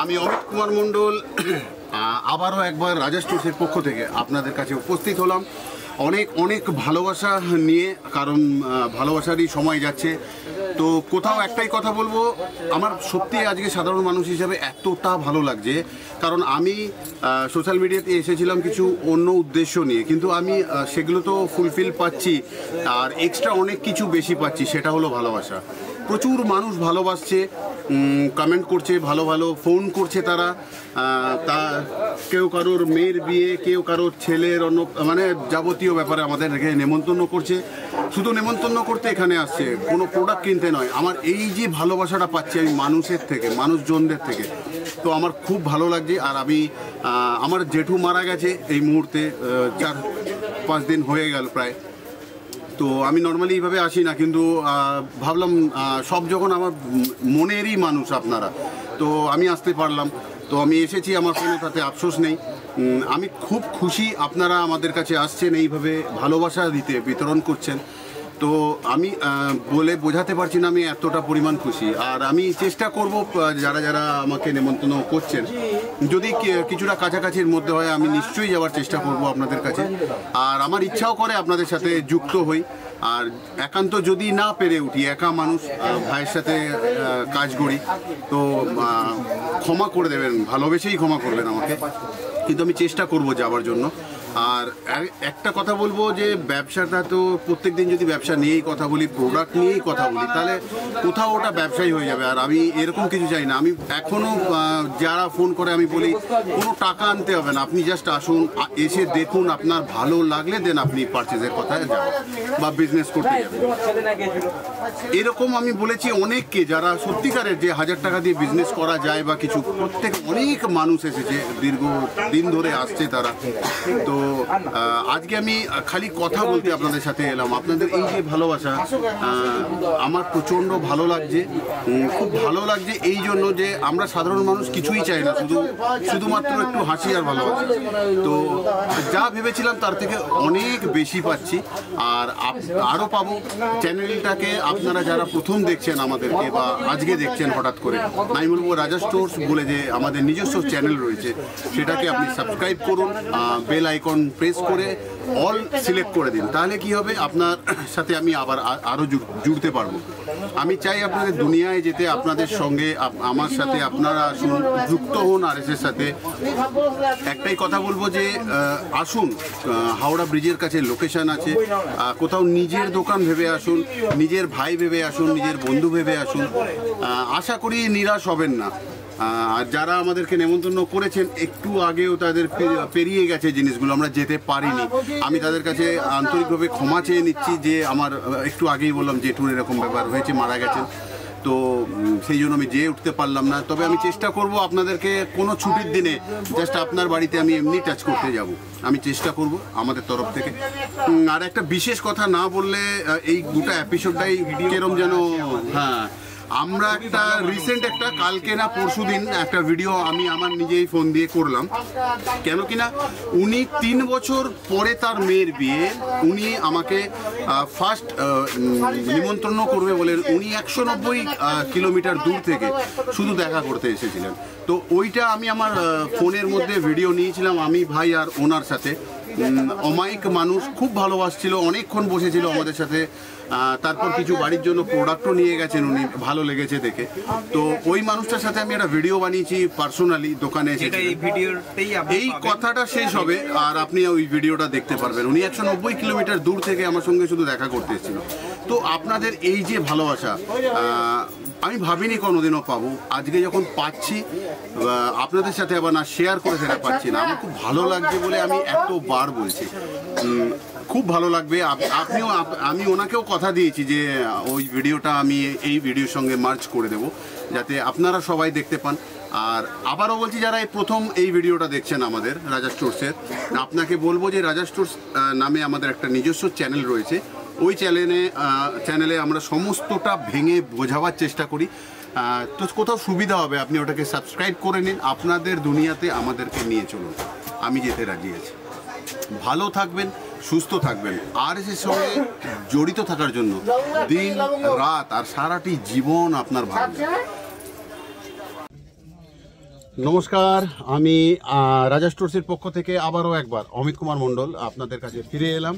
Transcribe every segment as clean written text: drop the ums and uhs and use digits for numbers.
আমি অমিত কুমার মণ্ডল আবারও একবার রাজা স্টোর্সের পক্ষ থেকে আপনাদের কাছে উপস্থিত হলাম অনেক অনেক ভালোবাসা নিয়ে, কারণ ভালোবাসারই সময় যাচ্ছে। তো কোথাও একটাই কথা বলবো, আমার সত্যি আজকে সাধারণ মানুষ হিসাবে এতটা ভালো লাগছে, কারণ আমি সোশ্যাল মিডিয়াতে এসেছিলাম কিছু অন্য উদ্দেশ্য নিয়ে, কিন্তু আমি সেগুলো তো ফুলফিল পাচ্ছি, আর এক্সট্রা অনেক কিছু বেশি পাচ্ছি, সেটা হলো ভালোবাসা। প্রচুর মানুষ ভালোবাসছে, কমেন্ট করছে, ভালো ভালো ফোন করছে তারা, তা কেউ কারোর মেয়ের বিয়ে, কেউ কারোর ছেলের অন্য মানে যাবতীয় ব্যাপারে আমাদের এখানে নেমন্তন্ন করছে। শুধু নেমন্তন্ন করতে এখানে আসছে, কোনো প্রোডাক্ট কিনতে নয়। আমার এই যে ভালোবাসাটা পাচ্ছি আমি মানুষের থেকে, মানুষজনদের থেকে, তো আমার খুব ভালো লাগছে। আর আমি আমার জেঠু মারা গেছে এই মুহূর্তে, 4-5 দিন হয়ে গেল প্রায়। তো আমি নর্মালি এইভাবে আসি না, কিন্তু ভাবলাম সব যখন আমার মনেরই মানুষ আপনারা, তো আমি আসতে পারলাম, তো আমি এসেছি, আমার কোনো তাতে আফসোস নেই। আমি খুব খুশি আপনারা আমাদের কাছে আসছেন, এইভাবে ভালোবাসা দিতে, বিতরণ করছেন। তো আমি বলে বোঝাতে পারছি না আমি এতটা পরিমাণ খুশি। আর আমি চেষ্টা করব যারা যারা আমাকে নেমন্তন্ন করছেন, যদি কিছুটা কাছাকাছির মধ্যে হয় আমি নিশ্চয়ই যাওয়ার চেষ্টা করব আপনাদের কাছে। আর আমার ইচ্ছাও করে আপনাদের সাথে যুক্ত হই। আর একান্ত যদি না পেরে উঠি, একা মানুষ, ভাইয়ের সাথে কাজ করি, তো ক্ষমা করে দেবেন, ভালোবেসেই ক্ষমা করবেন আমাকে, কিন্তু আমি চেষ্টা করব যাওয়ার জন্য। আর একটা কথা বলবো যে ব্যবসাটা তো প্রত্যেক দিন যদি ব্যবসা নিয়েই কথা বলি, প্রোডাক্ট নিয়েই কথা বলি, তাহলে কোথাও ওটা ব্যবসায়ী হয়ে যাবে। আর আমি এরকম কিছু চাই না। আমি এখনও যারা ফোন করে আমি বলি কোনো টাকা আনতে হবে না, আপনি জাস্ট আসুন, এসে দেখুন, আপনার ভালো লাগলে দেন আপনি পারচেজের কথায় যাবেন বা বিজনেস করতে যাবেন। এরকম আমি বলেছি অনেককে, যারা সত্যিকারের যে 1000 টাকা দিয়ে বিজনেস করা যায় বা কিছু, প্রত্যেক অনেক মানুষ এসেছে, দীর্ঘ দিন ধরে আসছে তারা। তো আজকে আমি খালি কথা বলতে আপনাদের সাথে এলাম। আপনাদের এই যে ভালোবাসা আমার প্রচণ্ড ভালো লাগছে, খুব ভালো লাগছে এই জন্য যে আমরা সাধারণ মানুষ কিছুই চাই না, শুধুমাত্র একটু হাসি আর ভালোবাসা। তো যা ভেবেছিলাম তার থেকে অনেক বেশি পাচ্ছি, আর আরও পাবো। চ্যানেলটাকে আপনারা যারা প্রথম দেখছেন আমাদেরকে, বা আজকে দেখছেন হঠাৎ করে, আমি বলবো রাজা স্টোর্স বলে যে আমাদের নিজস্ব চ্যানেল রয়েছে, সেটাকে আপনি সাবস্ক্রাইব করুন, বেল আইকন প্রেস করে অল সিলেক্ট করে দিন। তাহলে কি হবে, আপনার সাথে আমি আবার আরও জুড়তে পারবো। আমি চাই আপনাদের দুনিয়ায় যেতে, আপনাদের সঙ্গে আমার সাথে আপনারা যুক্ত হন। আর এর সাথে একটাই কথা বলবো যে আসুন, হাওড়া ব্রিজের কাছে লোকেশন আছে, কোথাও নিজের দোকান ভেবে আসুন, নিজের ভাই ভেবে আসুন, নিজের বন্ধু ভেবে আসুন। আশা করি নিরাশ হবেন না। আর যারা আমাদেরকে নেমন্তন্ন করেছেন, একটু আগেও তাদের পেরিয়ে গেছে জিনিসগুলো, আমরা যেতে পারিনি। আমি তাদের কাছে আন্তরিকভাবে ক্ষমা চেয়ে নিচ্ছি যে আমার একটু আগেই বললাম জেঠুর এরকম ব্যাপার হয়েছে, মারা গেছেন, তো সেই জন্য আমি যেয়ে উঠতে পারলাম না। তবে আমি চেষ্টা করব আপনাদেরকে কোনো ছুটির দিনে জাস্ট আপনার বাড়িতে আমি এমনি টাচ করতে যাব, আমি চেষ্টা করব আমাদের তরফ থেকে। আর একটা বিশেষ কথা না বললে এই গোটা এপিসোডটাই কেরম যেন, হ্যাঁ, আমরা একটা রিসেন্ট একটা কালকে না পরশু দিন একটা ভিডিও আমি আমার নিজেই ফোন দিয়ে করলাম। কেন কিনা উনি 3 বছর পরে তার মেয়ের বিয়ে, উনি আমাকে ফার্স্ট নিমন্ত্রণ করবে বলে উনি 190 কিলোমিটার দূর থেকে শুধু দেখা করতে এসেছিলেন। তো ওইটা আমি আমার ফোনের মধ্যে ভিডিও নিয়েছিলাম, আমি ভাই আর ওনার সাথে। অমায়িক মানুষ, খুব ভালোবাসছিল, অনেকক্ষণ বসেছিল আমাদের সাথে। তারপর কিছু বাড়ির জন্য প্রোডাক্টও নিয়ে গেছেন উনি, ভালো লেগেছে দেখে। তো ওই মানুষটার সাথে আমি একটা ভিডিও বানিয়েছি পার্সোনালি, দোকানে এসে। এই কথাটা শেষ হবে আর আপনি ওই ভিডিওটা দেখতে পারবেন। উনি 190 কিলোমিটার দূর থেকে আমার সঙ্গে শুধু দেখা করতে এসেছিল। তো আপনাদের এই যে ভালোবাসা আমি ভাবিনি কোনোদিনও পাবো, আজকে যখন পাচ্ছি আপনাদের সাথে আবার না শেয়ার করে সেটা পাচ্ছি না। আমার খুব ভালো লাগছে বলে আমি এতবার বলছি, খুব ভালো লাগবে। আপনিও, আমি ওনাকেও কথা দিয়েছি যে ওই ভিডিওটা আমি এই ভিডিওর সঙ্গে মার্চ করে দেব, যাতে আপনারা সবাই দেখতে পান। আর আবারও বলছি, যারা এই প্রথম এই ভিডিওটা দেখছেন আমাদের রাজা স্টোর্সের, আপনাকে বলবো যে রাজা স্টোর্স নামে আমাদের একটা নিজস্ব চ্যানেল রয়েছে। ওই চ্যানেলে আমরা সমস্তটা ভেঙে বোঝাবার চেষ্টা করি। তো কোথাও সুবিধা হবে, আপনি ওটাকে সাবস্ক্রাইব করে নিন, আপনাদের দুনিয়াতে আমাদেরকে নিয়ে চলুন। আমি যেতে রাজি আছি। ভালো থাকবেন, সুস্থ থাকবেন। আর এর সঙ্গে জড়িত থাকার জন্য দিন রাত আর সারাটি জীবন আপনার ভালো। নমস্কার, আমি রাজা স্টোর্সের পক্ষ থেকে আবারও একবার অমিত কুমার মণ্ডল আপনাদের কাছে ফিরে এলাম।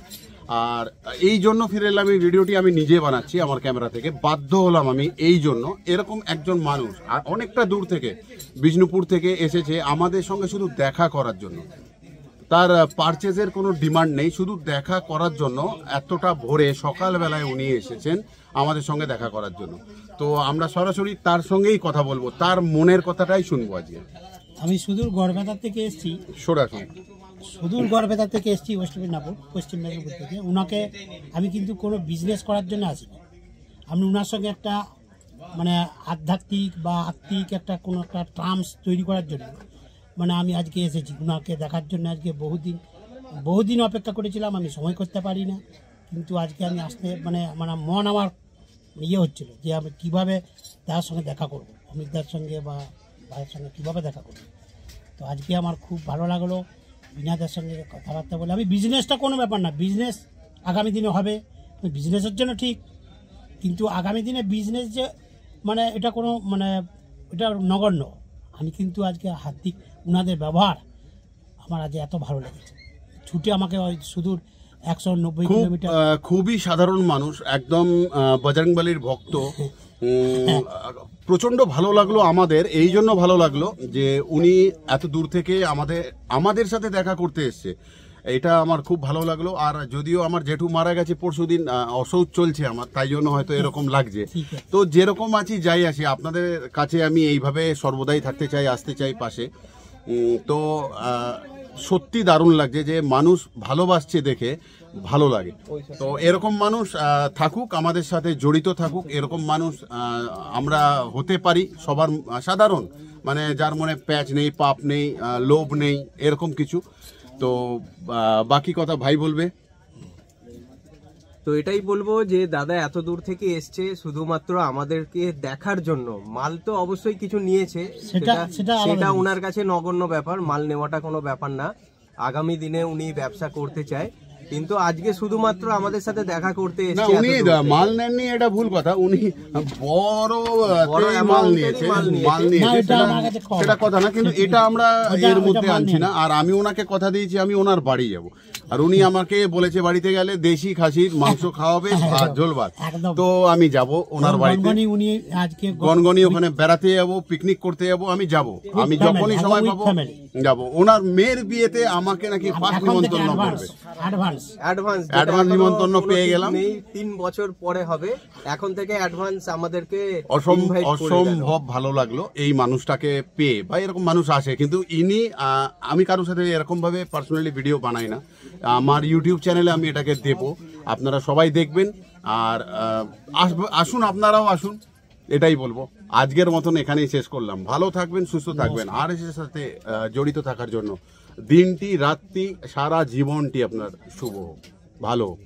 আর এই জন্য ফিরে এলাম, এই ভিডিওটি আমি নিজে বানাচ্ছি আমার ক্যামেরা থেকে, বাধ্য হলাম আমি এই জন্য। এরকম একজন মানুষ আর অনেকটা দূর থেকে, বিষ্ণুপুর থেকে এসেছে আমাদের সঙ্গে শুধু দেখা করার জন্য। তার পারচেজের কোনো ডিমান্ড নেই, শুধু দেখা করার জন্য এতটা ভোরে সকালবেলায় উনি এসেছেন আমাদের সঙ্গে দেখা করার জন্য। তো আমরা সরাসরি তার সঙ্গেই কথা বলবো, তার মনের কথাটাই শুনবো আজকে। আমি সুদূর গড়বেতা থেকে এসেছি, সুদূর গড়বেতা থেকে এসেছি ওয়েস্ট মেদিনীপুর, পশ্চিম মেদিনীপুর থেকে। ওনাকে আমি কিন্তু কোনো বিজনেস করার জন্য আসিনি, আমি ওনার সঙ্গে একটা মানে আধ্যাত্মিক বা আত্মিক একটা কোনো একটা টার্মস তৈরি করার জন্য মানে আমি আজকে এসেছি ওনাকে দেখার জন্য। আজকে বহুদিন অপেক্ষা করেছিলাম, আমি সময় করতে পারি না, কিন্তু আজকে আমি আসতে মানে মানে মন আমার ইয়ে হচ্ছিল যে আমি কীভাবে তার সঙ্গে দেখা করব, অমিতদার সঙ্গে বা ভাইয়ের সঙ্গে কীভাবে দেখা করব। তো আজকে আমার খুব ভালো লাগলো বিনাদের সঙ্গে কথাবার্তা বলে। আমি বিজনেসটা কোনো ব্যাপার না, বিজনেস আগামী দিনে হবে, বিজনেসের জন্য ঠিক, কিন্তু আগামী দিনে বিজনেস যে মানে এটা কোনো মানে এটা নগণ্য। আমি কিন্তু আজকে হার্দিক ওনাদের ব্যবহার আমার আজ এত ভালো লেগেছে। ছুটে আমাকে ওই সুদূর 190 কিলোমিটার, খুবই সাধারণ মানুষ, একদম বজরংবলীর ভক্ত। প্রচণ্ড ভালো লাগলো আমাদের, এই জন্য ভালো লাগলো যে উনি এত দূর থেকে আমাদের সাথে দেখা করতে এসছে, এটা আমার খুব ভালো লাগলো। আর যদিও আমার জেঠু মারা গেছে পরশুদিন, অসৌচ চলছে আমার, তাই জন্য হয়তো এরকম লাগছে। তো যেরকম আছি যাই আসি, আপনাদের কাছে আমি এইভাবে সর্বদাই থাকতে চাই, আসতে চাই পাশে। তো সত্যি দারুণ লাগছে যে মানুষ ভালোবাসছে দেখে ভালো লাগে। তো এরকম মানুষ থাকুক, আমাদের সাথে জড়িত থাকুক, এরকম মানুষ আমরা হতে পারি সবার সাধারণ, মানে যার মনে প্যাচ নেই, পাপ নেই, লোভ নেই, এরকম কিছু। তো বাকি কথা ভাই বলবে। তো এটাই বলবো যে দাদা এত দূর থেকে এসছে শুধুমাত্র আমাদেরকে দেখার জন্য। মাল তো অবশ্যই কিছু নিয়েছে, সেটা ওনার কাছে নগণ্য ব্যাপার, মাল নেওয়াটা কোনো ব্যাপার না। আগামী দিনে উনি ব্যবসা করতে চায়, কিন্তু আজকে শুধুমাত্র আমাদের সাথে দেখা করতে এসেছে। উনি মাল নেননি, এটা ভুল কথা, উনি বড় মাল নিয়েছে, সেটা কথা না, কিন্তু এটা আমরা এর মধ্যে আনছি না। আর আমি ওনাকে কথা দিয়েছি আমি ওনার বাড়ি যাব, আর উনি আমাকে বলেছে বাড়িতে গেলে দেশি খাসির মাংস খাওয়াবে আর ঝোল ভাত। তো আমি যাব ওনার বাড়িতে, গনগনি ওখানে বেড়াতে যাব, পিকনিক করতে যাব, আমি যাব, আমি যখনই সময় পাবো যাব। ওনার মেয়ের বিয়েতে আমাকে নাকি ফার্স্ট নিমন্ত্রণ করবে, অ্যাডভান্স নিমন্ত্রণ পেয়ে গেলাম। 3 বছর পরে হবে, এখন থেকে অ্যাডভান্স আমাদেরকে। অসম্ভব ভালো লাগলো এই মানুষটাকে পেয়ে, বা এরকম মানুষ আসে। কিন্তু ইনি, আমি কারোর সাথে এরকম ভাবে পার্সোনালি ভিডিও বানাই না, আমার ইউটিউব চ্যানেলে আমি এটাকে দেব, আপনারা সবাই দেখবেন। আর আসুন, আপনারাও আসুন, এটাই বলবো। আজকের মতন এখানেই শেষ করলাম। ভালো থাকবেন, সুস্থ থাকবেন, আর এর সাথে জড়িত থাকার জন্য দিনটি রাতটি সারা জীবনটি আপনার শুভ হোক, ভালো হোক।